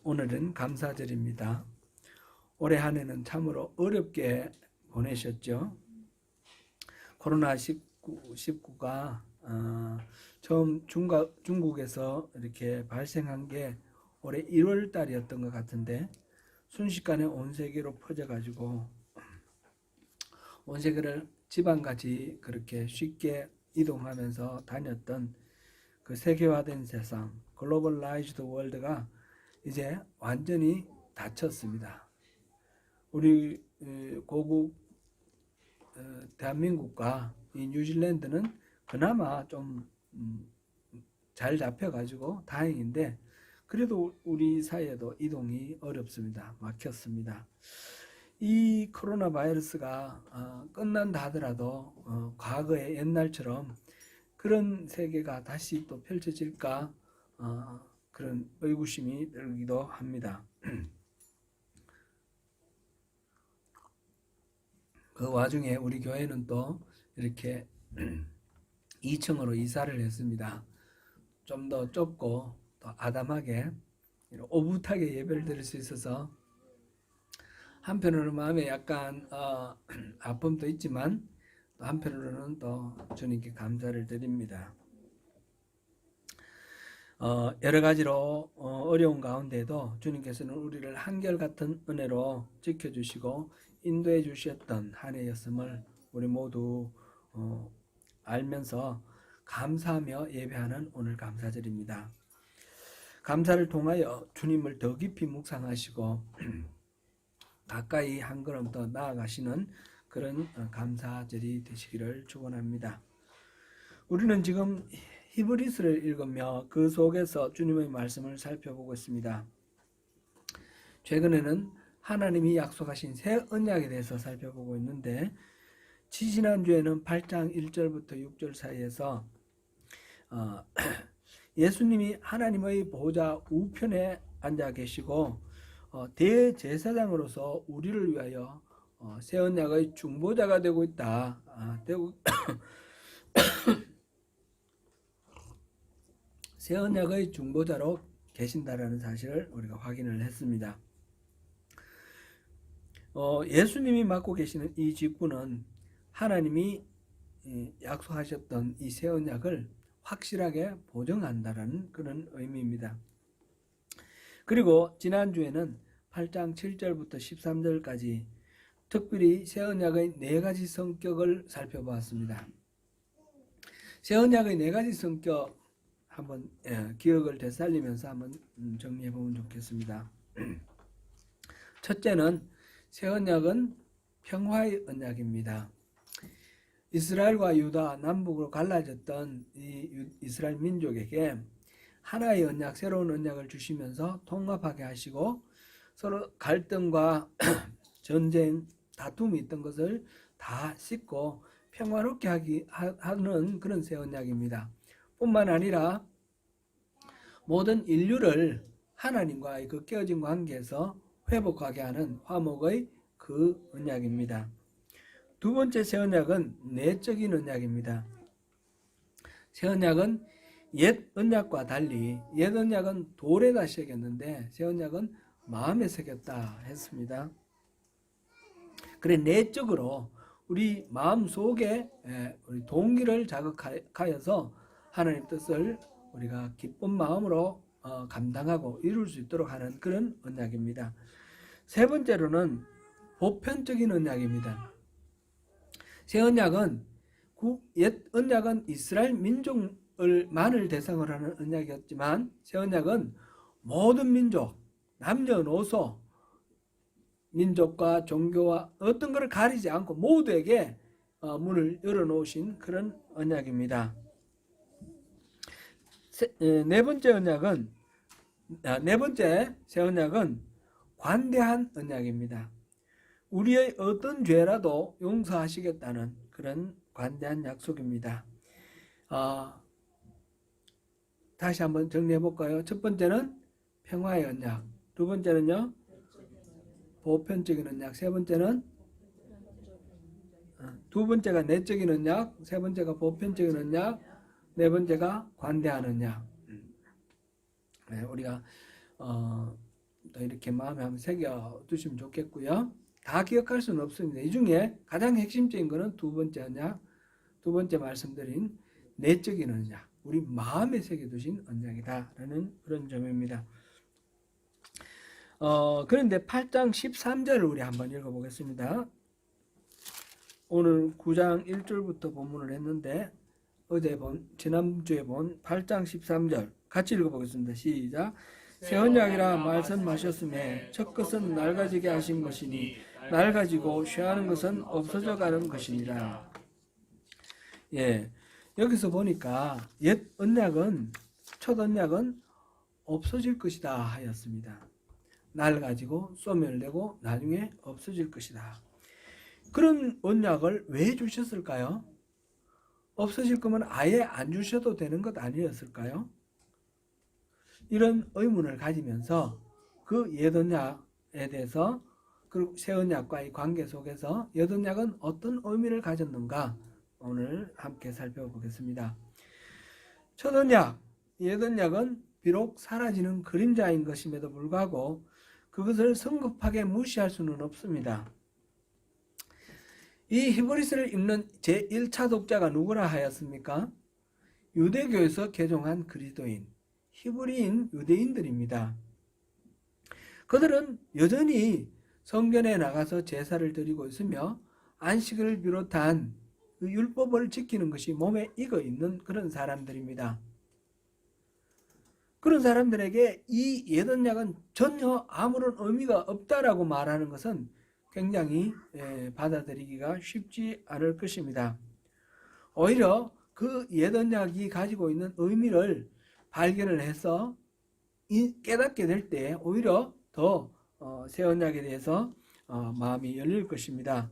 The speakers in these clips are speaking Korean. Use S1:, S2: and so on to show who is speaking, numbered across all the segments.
S1: 오늘은 감사절입니다. 올해 한 해는 참으로 어렵게 보내셨죠. 코로나19가 처음 중국에서 이렇게 발생한 게 올해 1월 달이었던 것 같은데 순식간에 온 세계로 퍼져가지고 온 세계를 지방까지 그렇게 쉽게 이동하면서 다녔던 그 세계화된 세상, 글로벌라이즈드 월드가 이제 완전히 닫혔습니다. 우리 고국 대한민국과 이 뉴질랜드는 그나마 좀 잘 잡혀가지고 다행인데 그래도 우리 사이에도 이동이 어렵습니다. 막혔습니다. 이 코로나 바이러스가 끝난다 하더라도 과거의 옛날처럼 그런 세계가 다시 또 펼쳐질까 그런 의구심이 들기도 합니다. 그 와중에 우리 교회는 또 이렇게 2층으로 이사를 했습니다. 좀 더 좁고 또 아담하게 오붓하게 예배를 드릴 수 있어서 한편으로는 마음에 약간 아픔도 있지만 또 한편으로는 또 주님께 감사를 드립니다. 여러 가지로 어려운 가운데도 주님께서는 우리를 한결같은 은혜로 지켜주시고 인도해 주셨던 한 해였음을 우리 모두 알면서 감사하며 예배하는 오늘 감사절입니다. 감사를 통하여 주님을 더 깊이 묵상하시고 가까이 한 걸음 더 나아가시는 그런 감사절이 되시기를 축원합니다. 우리는 지금 히브리서를 읽으며 그 속에서 주님의 말씀을 살펴보고 있습니다. 최근에는 하나님이 약속하신 새 언약에 대해서 살펴보고 있는데 지지난주에는 8장 1절부터 6절 사이에서 예수님이 하나님의 보좌 우편에 앉아 계시고 대제사장으로서 우리를 위하여 새 언약의 중보자가 되고 있다. 새 언약의 중보자로 계신다라는 사실을 우리가 확인을 했습니다. 예수님이 맡고 계시는 이 직분은 하나님이 약속하셨던 이 새 언약을 확실하게 보증한다라는 그런 의미입니다. 그리고 지난주에는 8장 7절부터 13절까지 특별히 새 언약의 4가지 성격을 살펴보았습니다. 새 언약의 4가지 성격 한번 기억을 되살리면서 한번 정리해 보면 좋겠습니다. 첫째는 새 언약은 평화의 언약입니다. 이스라엘과 유다 남북으로 갈라졌던 이 이스라엘 민족에게 하나의 언약, 새로운 언약을 주시면서 통합하게 하시고 서로 갈등과 전쟁, 다툼이 있던 것을 다 씻고 평화롭게 하는 그런 새 언약입니다. 뿐만 아니라 모든 인류를 하나님과의 그 깨어진 관계에서 회복하게 하는 화목의 그 언약입니다. 두 번째 새 언약은 내적인 언약입니다. 새 언약은 옛 언약과 달리 옛 언약은 돌에다 새겼는데 새 언약은 마음에 새겼다 했습니다. 그래 내적으로 우리 마음 속에 우리 동기를 자극하여서 하나님 뜻을 우리가 기쁜 마음으로 감당하고 이룰 수 있도록 하는 그런 언약입니다. 세 번째로는 보편적인 언약입니다. 새 언약은 옛 언약은 이스라엘 민족을만을 대상으로 하는 언약이었지만 새 언약은 모든 민족, 남녀노소, 민족과 종교와 어떤 것을 가리지 않고 모두에게 문을 열어놓으신 그런 언약입니다. 네 번째 새 언약은 관대한 언약입니다. 우리의 어떤 죄라도 용서하시겠다는 그런 관대한 약속입니다. 다시 한번 정리해 볼까요? 첫 번째는 평화의 언약, 두 번째는요 보편적인 언약, 세 번째는 두 번째가 내적인 언약, 세 번째가 보편적인 언약, 네 번째가 관대한 언약. 우리가 또 이렇게 마음에 한번 새겨 두시면 좋겠고요. 다 기억할 수는 없습니다. 이 중에 가장 핵심적인 거는 두 번째 언약, 두 번째 말씀드린 내적인 언약, 우리 마음에 새겨두신 언약이다라는 그런 점입니다. 그런데 8장 13절을 우리 한번 읽어보겠습니다. 오늘 9장 1절부터 본문을 했는데 지난주에 본 8장 13절 같이 읽어보겠습니다. 시작. 새 언약이라 말씀하셨음에 첫 것은 낡아지게 하신 것이니 낡아지고 쇠하는 것은 없어져 가는 것이니라. 예, 여기서 보니까 옛 언약은, 첫 언약은 없어질 것이다 하였습니다. 낡아지고 소멸되고 나중에 없어질 것이다. 그런 언약을 왜 주셨을까요? 없어질 거면 아예 안 주셔도 되는 것 아니었을까요? 이런 의문을 가지면서 그 옛 언약에 대해서 그리고 새 언약과의 관계 속에서 옛 언약은 어떤 의미를 가졌는가 오늘 함께 살펴보겠습니다. 첫 언약, 옛 언약은 비록 사라지는 그림자인 것임에도 불구하고 그것을 성급하게 무시할 수는 없습니다. 이 히브리서를 읽는 제1차 독자가 누구라 하였습니까? 유대교에서 개종한 그리스도인, 히브리인 유대인들입니다. 그들은 여전히 성전에 나가서 제사를 드리고 있으며 안식을 비롯한 그 율법을 지키는 것이 몸에 익어 있는 그런 사람들입니다. 그런 사람들에게 이 옛 언약은 전혀 아무런 의미가 없다라고 말하는 것은 굉장히 받아들이기가 쉽지 않을 것입니다. 오히려 그 옛 언약이 가지고 있는 의미를 발견을 해서 깨닫게 될 때 오히려 더 새 언약에 대해서 마음이 열릴 것입니다.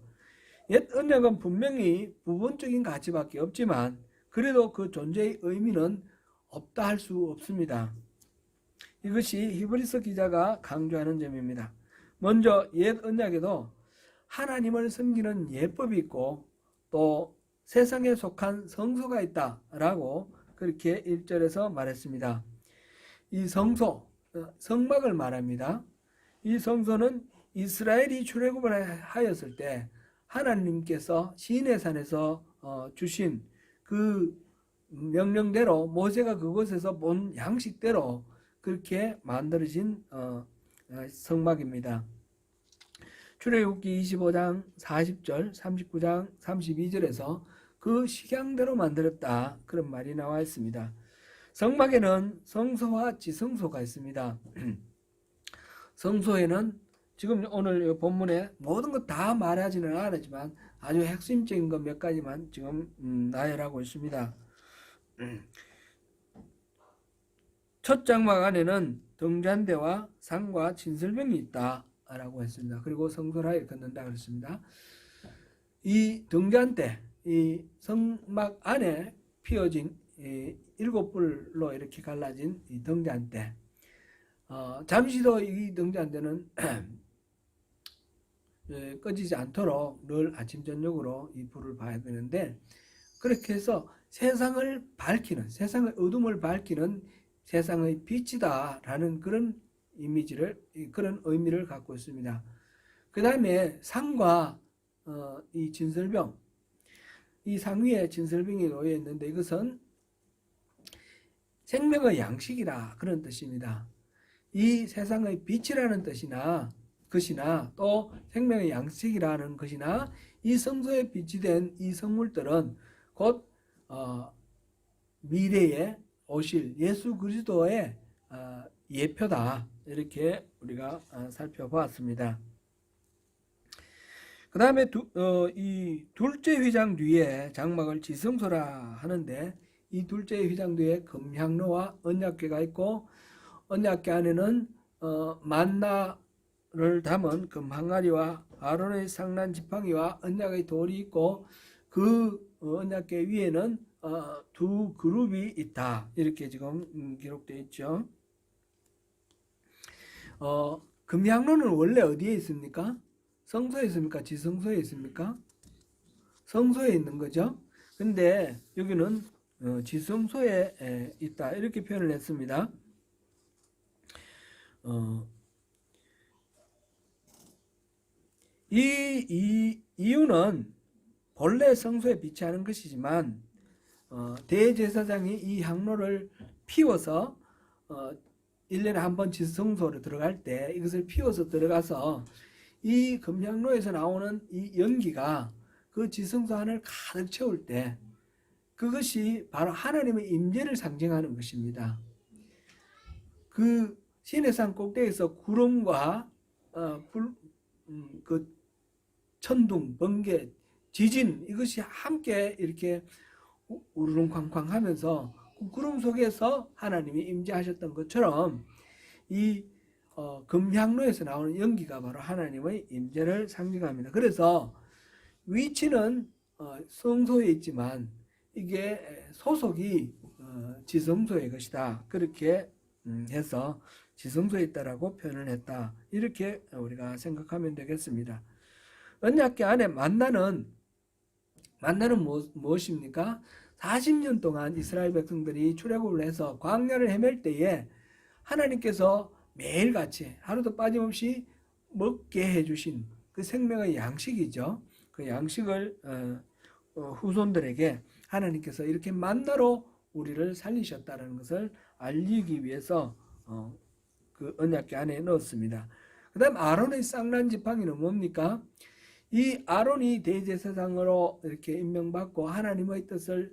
S1: 옛 언약은 분명히 부분적인 가치밖에 없지만 그래도 그 존재의 의미는 없다 할 수 없습니다. 이것이 히브리서 기자가 강조하는 점입니다. 먼저 옛 언약에도 하나님을 섬기는 예법이 있고 또 세상에 속한 성소가 있다라고 그렇게 1절에서 말했습니다. 이 성소, 성막을 말합니다. 이 성소는 이스라엘이 출애굽을 하였을 때 하나님께서 시내산에서 주신 그 명령대로 모세가 그곳에서 본 양식대로 그렇게 만들어진 성막입니다. 출애굽기 25장 40절, 39장 32절에서 그 식양대로 만들었다 그런 말이 나와 있습니다. 성막에는 성소와 지성소가 있습니다. 성소에는 지금 오늘 본문에 모든 것 다 말하지는 않았지만 아주 핵심적인 것 몇 가지만 지금 나열하고 있습니다. 첫 장막 안에는 등잔대와 상과 진설병이 있다 라고 했습니다. 그리고 성소라에 걷는다 그랬습니다. 이 등잔대, 이 성막 안에 피어진 7불로 이렇게 갈라진 이 등잔대, 잠시도 이 등잔대는 꺼지지 않도록 늘 아침 저녁으로 이 불을 봐야 되는데 그렇게 해서 세상을 밝히는, 세상의 어둠을 밝히는 세상의 빛이다라는 그런 이미지를, 그런 의미를 갖고 있습니다. 그 다음에 상과 이 진설병, 이 상 위에 진설병이 놓여 있는데 이것은 생명의 양식이라 그런 뜻입니다. 이 세상의 빛이라는 것이나 또 생명의 양식이라는 것이나 이 성소에 비치된 이 성물들은 곧 미래에 오실 예수 그리스도의 예표다 이렇게 우리가 살펴보았습니다. 그 다음에 이 둘째 휘장 뒤에 장막을 지성소라 하는데 이 둘째 휘장 뒤에 금향로와 언약궤가 있고 언약궤 안에는 만나를 담은 금항아리와 아론의 상난 지팡이와 언약의 돌이 있고 그 언약궤 위에는 두 그룹이 있다 이렇게 지금 기록되어 있죠. 금향로는 원래 어디에 있습니까? 성소에 있습니까? 지성소에 있습니까? 성소에 있는 거죠. 근데 여기는 지성소에 있다 이렇게 표현을 했습니다. 이 이유는 본래 성소에 비치하는 것이지만 대제사장이 이 향로를 피워서 1년에 한 번 지성소로 들어갈 때 이것을 피워서 들어가서 이 금향로에서 나오는 이 연기가 그 지성소 안을 가득 채울 때 그것이 바로 하나님의 임재를 상징하는 것입니다. 그 시내산 꼭대기에서 구름과 그 천둥, 번개, 지진 이것이 함께 이렇게 우르릉쾅쾅 하면서 그 구름 속에서 하나님이 임재하셨던 것처럼 이 금향로에서 나오는 연기가 바로 하나님의 임재를 상징합니다. 그래서 위치는 성소에 있지만 이게 소속이 지성소의 것이다. 그렇게 해서 지성소에 있다라고 표현을 했다. 이렇게 우리가 생각하면 되겠습니다. 언약궤 안에 만나는 무엇입니까? 40년 동안 이스라엘 백성들이 출애굽을 해서 광야를 헤맬 때에 하나님께서 매일같이 하루도 빠짐없이 먹게 해주신 그 생명의 양식이죠. 그 양식을 후손들에게 하나님께서 이렇게 만나로 우리를 살리셨다는 것을 알리기 위해서 그 언약궤 안에 넣었습니다. 그 다음 아론의 쌍난 지팡이는 뭡니까? 이 아론이 대제사장으로 이렇게 임명받고 하나님의 뜻에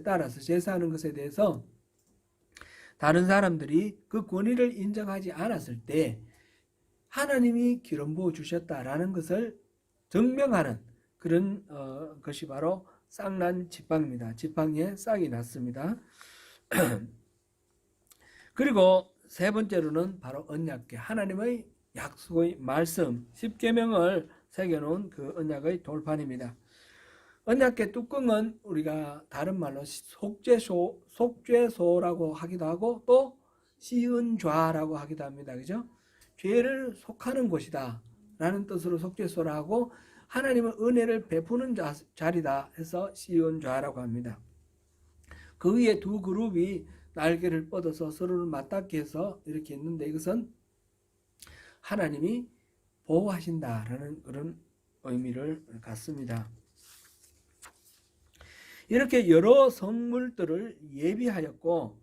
S1: 따라서 제사하는 것에 대해서 다른 사람들이 그 권위를 인정하지 않았을 때 하나님이 기름 부어 주셨다라는 것을 증명하는 그런 것이 바로 쌍난 지팡이입니다. 지팡이에 싹이 났습니다. 그리고 세 번째로는 바로 언약궤, 하나님의 약속의 말씀, 십계명을 새겨놓은 그 언약의 돌판입니다. 언약궤 뚜껑은 우리가 다른 말로 속죄소라고 하기도 하고 또 시은좌라고 하기도 합니다. 그죠? 죄를 속하는 곳이다 라는 뜻으로 속죄소라 하고 하나님의 은혜를 베푸는 자리다 해서 시은좌라고 합니다. 그 위에 두 그룹이 날개를 뻗어서 서로를 맞닿게 해서 이렇게 있는데 이것은 하나님이 보호하신다라는 그런 의미를 갖습니다. 이렇게 여러 성물들을 예비하였고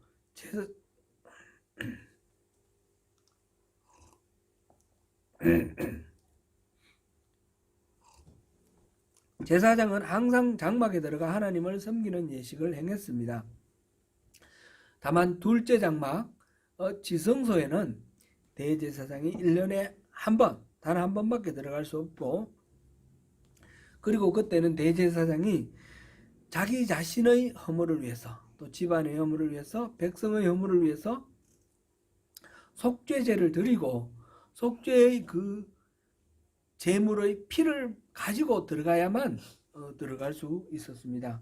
S1: 제사장은 항상 장막에 들어가 하나님을 섬기는 예식을 행했습니다. 다만 둘째 장막 지성소에는 대제사장이 1년에 한 번, 단 한 번밖에 들어갈 수 없고 그리고 그때는 대제사장이 자기 자신의 허물을 위해서 또 집안의 허물을 위해서 백성의 허물을 위해서 속죄제를 드리고 속죄의 그 제물의 피를 가지고 들어가야만 들어갈 수 있었습니다.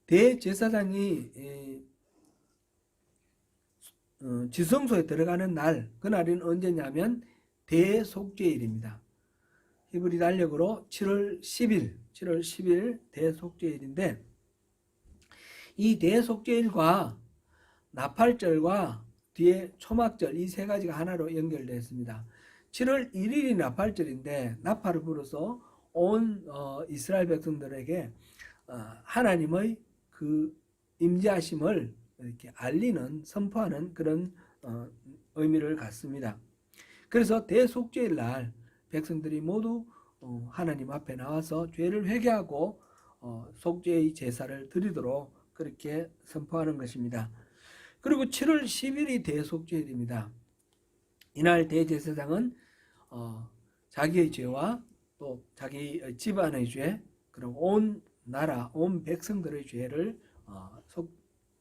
S1: 대제사장이 지성소에 들어가는 날, 그날은 언제냐면 대속죄일입니다. 히브리 달력으로 7월 10일 대속죄일인데 이 대속죄일과 나팔절과 뒤에 초막절 이 세 가지가 하나로 연결되어 있습니다. 7월 1일이 나팔절인데 나팔을 불어서 온 이스라엘 백성들에게 하나님의 그 임재하심을 이렇게 알리는 선포하는 그런 의미를 갖습니다. 그래서 대속죄일 날 백성들이 모두 하나님 앞에 나와서 죄를 회개하고 속죄의 제사를 드리도록 그렇게 선포하는 것입니다. 그리고 7월 10일이 대속죄일입니다. 이날 대제사장은 자기의 죄와 또 자기 집안의 죄 그리고 온 나라 온 백성들의 죄를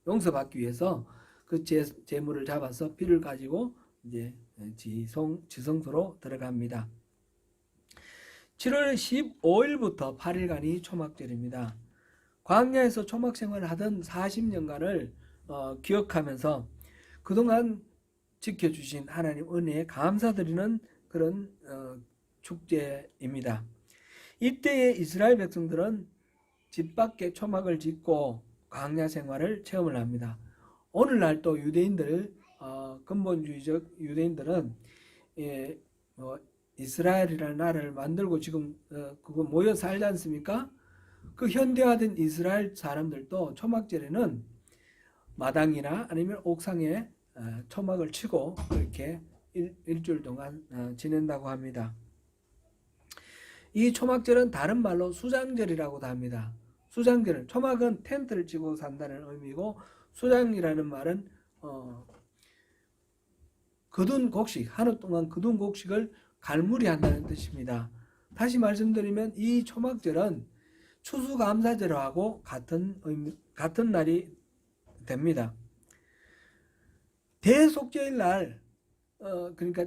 S1: 용서받기 위해서 그 제물을 잡아서 피를 가지고 이제 지성소로 들어갑니다. 7월 15일부터 8일간이 초막절입니다. 광야에서 초막 생활을 하던 40년간을 기억하면서 그동안 지켜주신 하나님 은혜에 감사드리는 그런 축제입니다. 이때에 이스라엘 백성들은 집 밖에 초막을 짓고 광야 생활을 체험을 합니다. 오늘날 또 유대인들 근본주의적 유대인들은 이스라엘이라는 나라를 만들고 지금 그거 모여 살지 않습니까? 그 현대화된 이스라엘 사람들도 초막절에는 마당이나 아니면 옥상에 초막을 치고 그렇게 일주일 동안 지낸다고 합니다. 이 초막절은 다른 말로 수장절이라고도 합니다. 수장절, 초막은 텐트를 치고 산다는 의미고, 수장이라는 말은 거둔 곡식, 한해 동안 거둔 곡식을 갈무리한다는 뜻입니다. 다시 말씀드리면 이 초막절은 추수감사절하고 같은 날이 됩니다. 대속죄일 날, 그러니까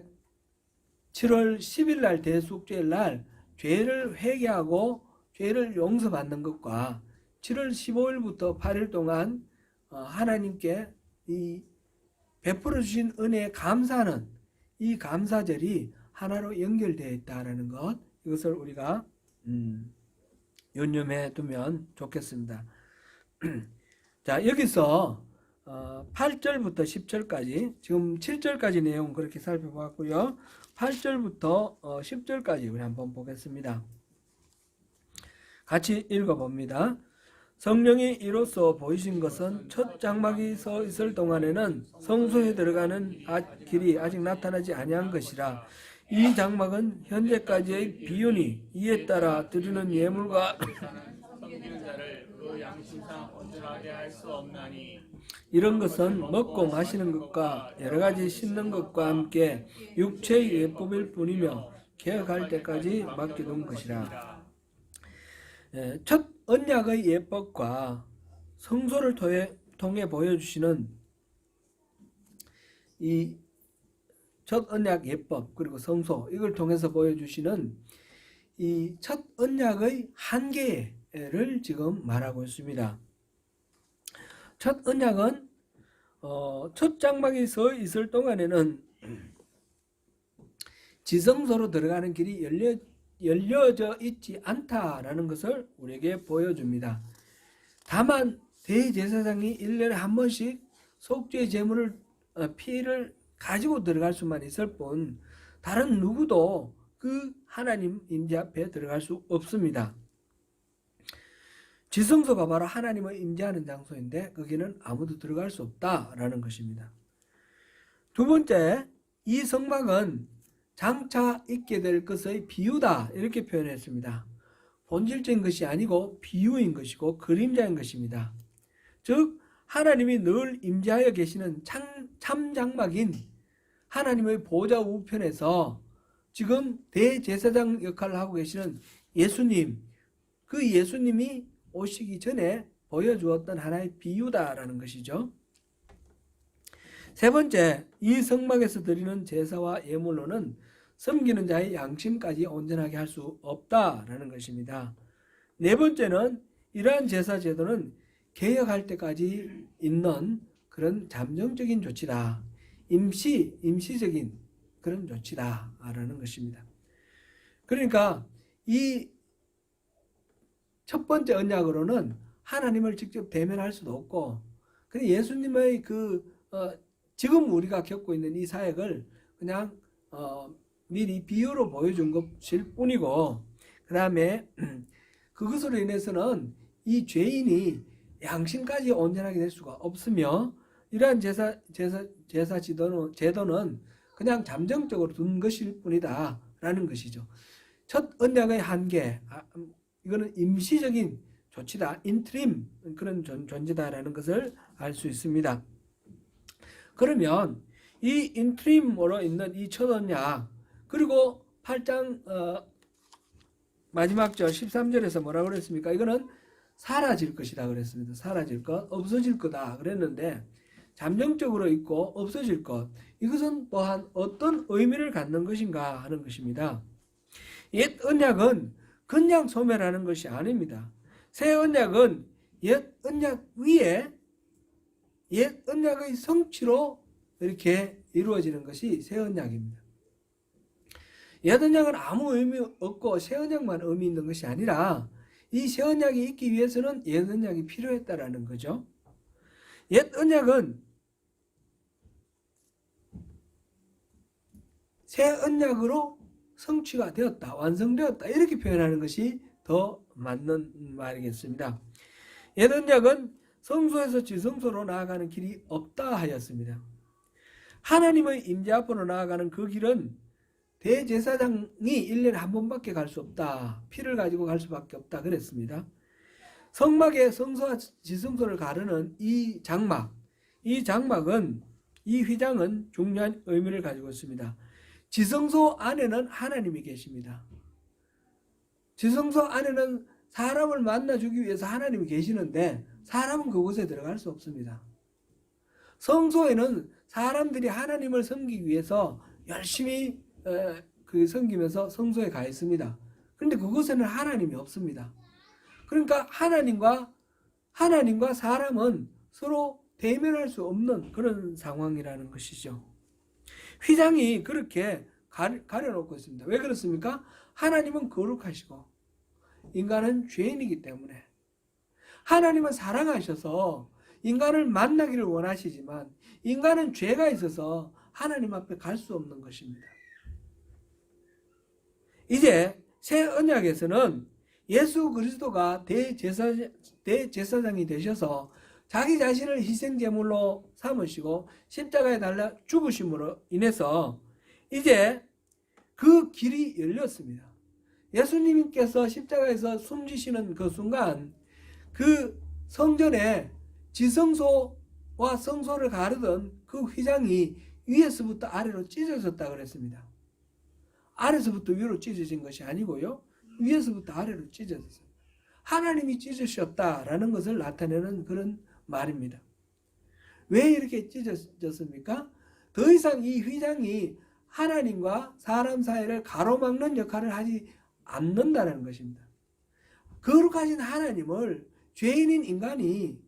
S1: 7월 10일 날 대속죄일 날 죄를 회개하고 죄를 용서받는 것과 7월 15일부터 8일 동안 하나님께 이 베풀어 주신 은혜에 감사하는 이 감사절이 하나로 연결되어 있다는 것, 이것을 우리가 유념해 두면 좋겠습니다. 자, 여기서 8절부터 10절까지, 지금 7절까지 내용 그렇게 살펴봤고요. 8절부터 10절까지 우리 한번 보겠습니다. 같이 읽어봅니다. 성령이 이로써 보이신 것은 첫 장막이 서 있을 동안에는 성소에 들어가는 길이 아직 나타나지 아니한 것이라. 이 장막은 현재까지의 비유니 이에 따라 드리는 예물과 이런 것은 먹고 마시는 것과 여러 가지 씻는 것과 함께 육체의 예법일 뿐이며 개혁할 때까지 맡겨둔 것이라. 첫 언약의 예법과 성소를 통해 보여주시는 이 첫 언약 예법 그리고 성소, 이걸 통해서 보여주시는 이 첫 언약의 한계를 지금 말하고 있습니다. 첫 언약은 첫 장막이 서 있을 동안에는 지성소로 들어가는 길이 열려져 있지 않다라는 것을 우리에게 보여줍니다. 다만 대제사장이 1년에 한 번씩 속죄 제물을 피를 가지고 들어갈 수만 있을 뿐 다른 누구도 그 하나님 임재 앞에 들어갈 수 없습니다. 지성소가 바로 하나님을 임재하는 장소인데 거기는 아무도 들어갈 수 없다라는 것입니다. 두 번째, 이 성막은 장차 있게 될 것의 비유다 이렇게 표현했습니다. 본질적인 것이 아니고 비유인 것이고 그림자인 것입니다. 즉 하나님이 늘 임재하여 계시는 참 장막인 하나님의 보좌 우편에서 지금 대제사장 역할을 하고 계시는 예수님, 그 예수님이 오시기 전에 보여주었던 하나의 비유다라는 것이죠. 세 번째, 이 성막에서 드리는 제사와 예물로는 섬기는 자의 양심까지 온전하게 할 수 없다라는 것입니다. 네 번째는 이러한 제사 제도는 개혁할 때까지 있는 그런 잠정적인 조치다. 임시적인 그런 조치다라는 것입니다. 그러니까 이 첫 번째 언약으로는 하나님을 직접 대면할 수도 없고, 그냥 예수님의 지금 우리가 겪고 있는 이 사역을 그냥 미리 비유로 보여준 것일 뿐이고, 그 다음에 그것으로 인해서는 이 죄인이 양심까지 온전하게 될 수가 없으며, 이러한 제사 제도는 그냥 잠정적으로 둔 것일 뿐이다 라는 것이죠. 첫 언약의 한계, 이거는 임시적인 조치다, 인트림 그런 존재다라는 것을 알 수 있습니다. 그러면 이 인트림으로 있는 이 첫 언약, 그리고 8장 마지막 절 13절에서 뭐라고 그랬습니까? 이거는 사라질 것이다 그랬습니다. 사라질 것, 없어질 거다 그랬는데, 잠정적으로 있고 없어질 것, 이것은 또한 어떤 의미를 갖는 것인가 하는 것입니다. 옛 언약은 그냥 소멸하는 것이 아닙니다. 새 언약은 옛 언약 위에 옛 언약의 성취로 이렇게 이루어지는 것이 새 언약입니다. 옛 언약은 아무 의미 없고 새 언약만 의미 있는 것이 아니라 이 새 언약이 있기 위해서는 옛 언약이 필요했다라는 거죠. 옛 언약은 새 언약으로 성취가 되었다, 완성되었다 이렇게 표현하는 것이 더 맞는 말이겠습니다. 옛 언약은 성소에서 지성소로 나아가는 길이 없다 하였습니다. 하나님의 임재 앞으로 나아가는 그 길은 대제사장이 1년에 한 번밖에 갈 수 없다. 피를 가지고 갈 수밖에 없다 그랬습니다. 성막의 성소와 지성소를 가르는 이 장막은 이 휘장은 중요한 의미를 가지고 있습니다. 지성소 안에는 하나님이 계십니다. 지성소 안에는 사람을 만나주기 위해서 하나님이 계시는데 사람은 그곳에 들어갈 수 없습니다. 성소에는 사람들이 하나님을 섬기기 위해서 열심히 섬기면서 성소에 가 있습니다. 그런데 그곳에는 하나님이 없습니다. 그러니까 하나님과 사람은 서로 대면할 수 없는 그런 상황이라는 것이죠. 휘장이 그렇게 가려놓고 있습니다. 왜 그렇습니까? 하나님은 거룩하시고 인간은 죄인이기 때문에, 하나님은 사랑하셔서 인간을 만나기를 원하시지만 인간은 죄가 있어서 하나님 앞에 갈 수 없는 것입니다. 이제 새 언약에서는 예수 그리스도가 대제사장이 되셔서 자기 자신을 희생제물로 삼으시고 십자가에 달려 죽으심으로 인해서 이제 그 길이 열렸습니다. 예수님께서 십자가에서 숨지시는 그 순간 그 성전에 지성소와 성소를 가르던 그 휘장이 위에서부터 아래로 찢어졌다 그랬습니다. 아래서부터 위로 찢어진 것이 아니고요, 위에서부터 아래로 찢어졌어요. 하나님이 찢으셨다라는 것을 나타내는 그런 말입니다. 왜 이렇게 찢어졌습니까? 더 이상 이 휘장이 하나님과 사람 사이를 가로막는 역할을 하지 않는다는 것입니다. 거룩하신 하나님을 죄인인 인간이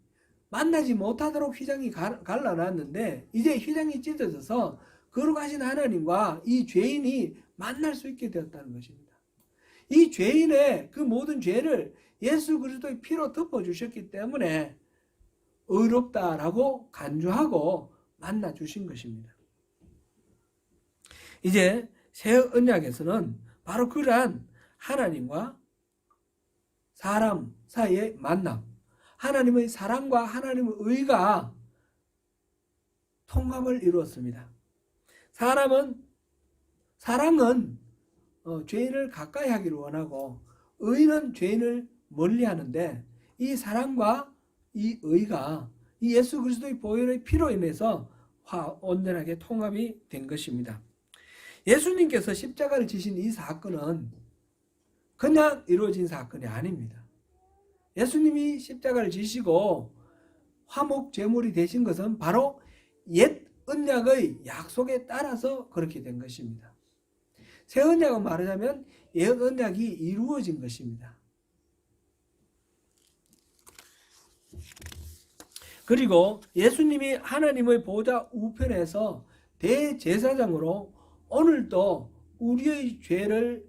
S1: 만나지 못하도록 휘장이 갈라놨는데 이제 휘장이 찢어져서 거룩하신 하나님과 이 죄인이 만날 수 있게 되었다는 것입니다. 이 죄인의 그 모든 죄를 예수 그리스도의 피로 덮어주셨기 때문에 의롭다라고 간주하고 만나 주신 것입니다. 이제 새 언약에서는 바로 그러한 하나님과 사람 사이의 만남, 하나님의 사랑과 하나님의 의가 통합을 이루었습니다. 사랑은 죄인을 가까이 하기를 원하고 의는 죄인을 멀리 하는데 이 사랑과 이 의가 이 예수 그리스도의 보혈의 피로 인해서 온전하게 통합이 된 것입니다. 예수님께서 십자가를 지신 이 사건은 그냥 이루어진 사건이 아닙니다. 예수님이 십자가를 지시고 화목 제물이 되신 것은 바로 옛 언약의 약속에 따라서 그렇게 된 것입니다. 새 언약은 말하자면 옛 언약이 이루어진 것입니다. 그리고 예수님이 하나님의 보좌 우편에서 대제사장으로 오늘도 우리의 죄를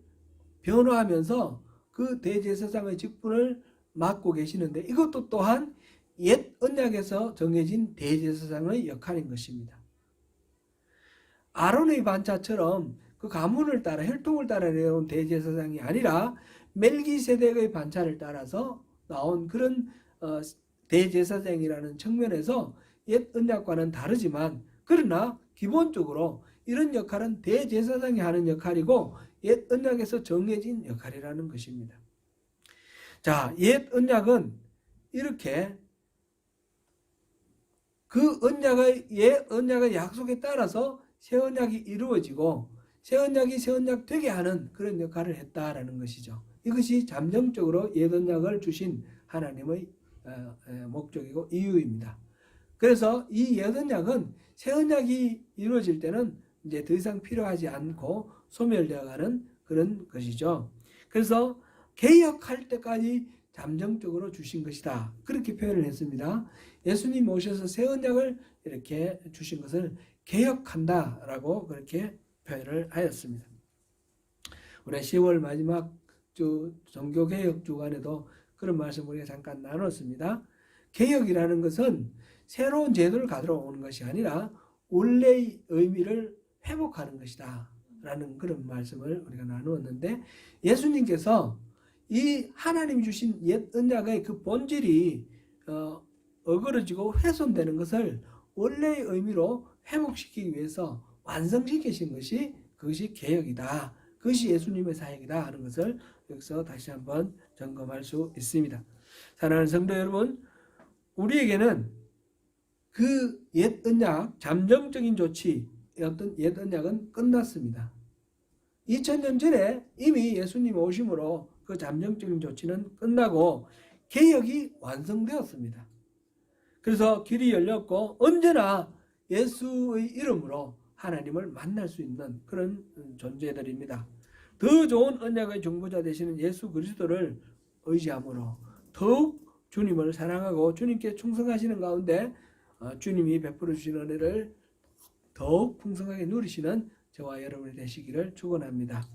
S1: 변호하면서 그 대제사장의 직분을 맡고 계시는데 이것도 또한 옛 언약에서 정해진 대제사장의 역할인 것입니다. 아론의 반차처럼 그 가문을 따라 혈통을 따라 내려온 대제사장이 아니라 멜기세덱의 반차를 따라서 나온 그런 대제사장이라는 측면에서 옛 언약과는 다르지만 그러나 기본적으로 이런 역할은 대제사장이 하는 역할이고 옛 언약에서 정해진 역할이라는 것입니다. 자, 옛 언약은 이렇게 그 옛 언약의 약속에 따라서 새 언약이 이루어지고 새 언약이 새 언약 되게 하는 그런 역할을 했다라는 것이죠. 이것이 잠정적으로 옛 언약을 주신 하나님의 목적이고 이유입니다. 그래서 이 옛 언약은 새 언약이 이루어질 때는 이제 더 이상 필요하지 않고 소멸되어 가는 그런 것이죠. 그래서 개혁할 때까지 잠정적으로 주신 것이다. 그렇게 표현을 했습니다. 예수님 오셔서 새 언약을 이렇게 주신 것을 개혁한다라고 그렇게 표현을 하였습니다. 우리 10월 마지막 주 종교개혁 주간에도 그런 말씀을 우리가 잠깐 나눴습니다. 개혁이라는 것은 새로운 제도를 가져오는 것이 아니라 원래의 의미를 회복하는 것이다. 라는 그런 말씀을 우리가 나누었는데, 예수님께서 이 하나님이 주신 옛 언약의 그 본질이 어그러지고 훼손되는 것을 원래의 의미로 회복시키기 위해서 완성시키신 것이, 그것이 개혁이다, 그것이 예수님의 사역이다 하는 것을 여기서 다시 한번 점검할 수 있습니다. 사랑하는 성도 여러분, 우리에게는 그 옛 언약, 잠정적인 조치, 어떤 옛 언약은 끝났습니다. 2000년 전에 이미 예수님 오심으로 그 잠정적인 조치는 끝나고 개혁이 완성되었습니다. 그래서 길이 열렸고 언제나 예수의 이름으로 하나님을 만날 수 있는 그런 존재들입니다. 더 좋은 언약의 중보자 되시는 예수 그리스도를 의지함으로 더욱 주님을 사랑하고 주님께 충성하시는 가운데 주님이 베풀어 주시는 은혜를 더욱 풍성하게 누리시는 저와 여러분이 되시기를 축원합니다.